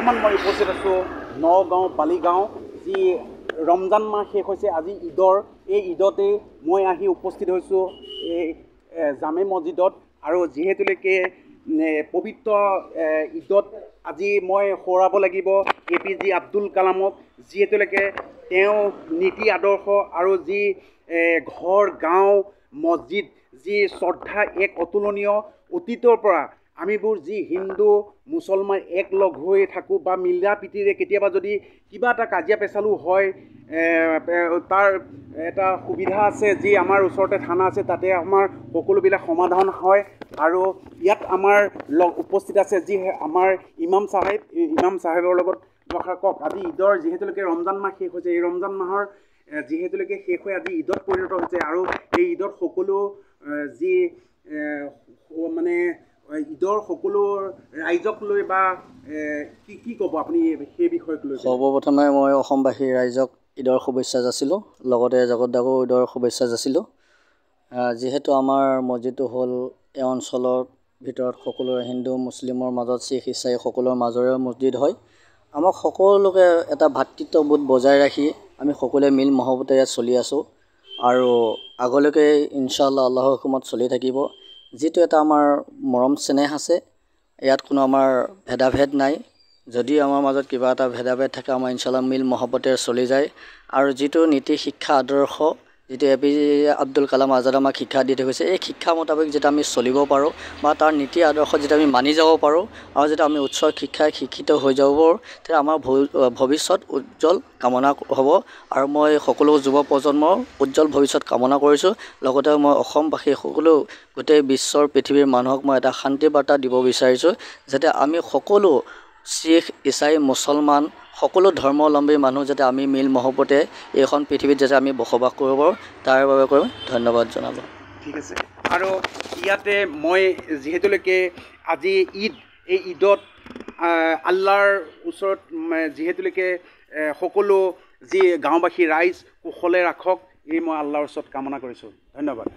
বৰ্তমান মই উপস্থিত আছোঁ নগাঁও বালিগাঁও যি ৰমজান মাহ শেষ হৈছে আজি ঈদৰ এই ঈদতে মই আহি উপস্থিত হৈছোঁ এই জামে মছজিদত আৰু যিহেতুলৈকে পবিত্ৰ ঈদত আজি মই সোঁৱৰাব লাগিব APJ আব্দুল কালামক যিহেতুলৈকে তেওঁ নীতি আদৰ্শ আৰু যি ঘৰ গাঁও মছজিদ যি শ্ৰদ্ধা এক অতুলনীয় অতীতৰ পৰা আমিবোৰ যি হিন্দু মুছলমান এক লগ হৈ থাকোঁ বা মিলা প্ৰীতিৰে কেতিয়াবা যদি কিবা এটা কাজিয়া পেচালো হয় তাৰ এটা সুবিধা আছে যি আমাৰ ওচৰতে থানা আছে তাতে আমাৰ সকলোবিলাক সমাধান হয় আৰু ইয়াত আমাৰ উপস্থিত আছে যি আমাৰ ইমাম চাহেবৰ লগত কওক আজি ঈদৰ যিহেতুলৈকে ৰমজান মাহ শেষ হৈছে এই ৰমজান মাহৰ যিহেতুলৈকে শেষ হৈ আজি ঈদত পৰিণত হৈছে আৰু এই ঈদত সকলো যি মানে ঈদৰ সকলো ৰাইজক লৈ বা কি ক'ব আপুনি সেই বিষয়ক লৈ? সৰ্বপ্ৰথমে মই অসমবাসী ৰাইজক ঈদৰ শুভেচ্ছা যাচিলোঁ, লগতে জগতদাকো ঈদৰ শুভেচ্ছা যাচিলোঁ। যিহেতু আমাৰ মছজিদটো হ'ল এই অঞ্চলৰ ভিতৰত সকলোৰে হিন্দু মুছলিমৰ মাজত শিখ ইছাই সকলোৰে মাজৰে মছজিদ হয়। আমাক সকলোকে এটা ভাতৃত্ববোধ বজাই ৰাখি আমি সকলোৱে মিল মহব্বতেৰে চলি আছোঁ আৰু আগলৈকে ইনশাআল্লাহ আল্লাহৰ হুকুমত চলি থাকিব। যিটো এটা আমাৰ মৰম চেনেহ আছে, ইয়াত কোনো আমাৰ ভেদাভেদ নাই। যদি আমাৰ মাজত কিবা এটা ভেদাভেদ থাকে আমাৰ ইনশাআল্লাহ মিল মহব্বতেৰে চলি যায় আৰু যিটো নীতি শিক্ষা আদৰ্শ যিটো APJ আব্দুল কালাম আজাদ আমাক শিক্ষা দি থৈ গৈছে এই শিক্ষা মোতাবেক যেতিয়া আমি চলিব পাৰোঁ বা তাৰ নীতি আদৰ্শ যেতিয়া আমি মানি যাব পাৰোঁ আৰু যেতিয়া আমি উচ্চ শিক্ষাই শিক্ষিত হৈ যাব পাৰোঁ তেতিয়া আমাৰ ভৱিষ্যত উজ্জ্বল কামনা হ'ব আৰু মই সকলো যুৱ প্ৰজন্মৰ উজ্জ্বল ভৱিষ্যত কামনা কৰিছোঁ। লগতে মই অসমবাসী সকলো গোটেই বিশ্বৰ পৃথিৱীৰ মানুহক মই এটা শান্তি বাৰ্তা দিব বিচাৰিছোঁ যাতে আমি সকলো শিখ ইছাই মুছলমান সকলো ধৰ্মাৱলম্বী মানুহ যাতে আমি মিল মহব্বতে এইখন পৃথিৱীত যাতে আমি বসবাস কৰিব পাৰোঁ তাৰ বাবে ধন্যবাদ জনাব। ঠিক আছে আৰু ইয়াতে মই যিহেতুলৈকে আজি ঈদ এই ঈদত আল্লাহৰ ওচৰত যিহেতুলৈকে সকলো যি গাঁওবাসী ৰাইজ কুশলে ৰাখক এই মই আল্লাহৰ ওচৰত কামনা কৰিছোঁ। ধন্যবাদ।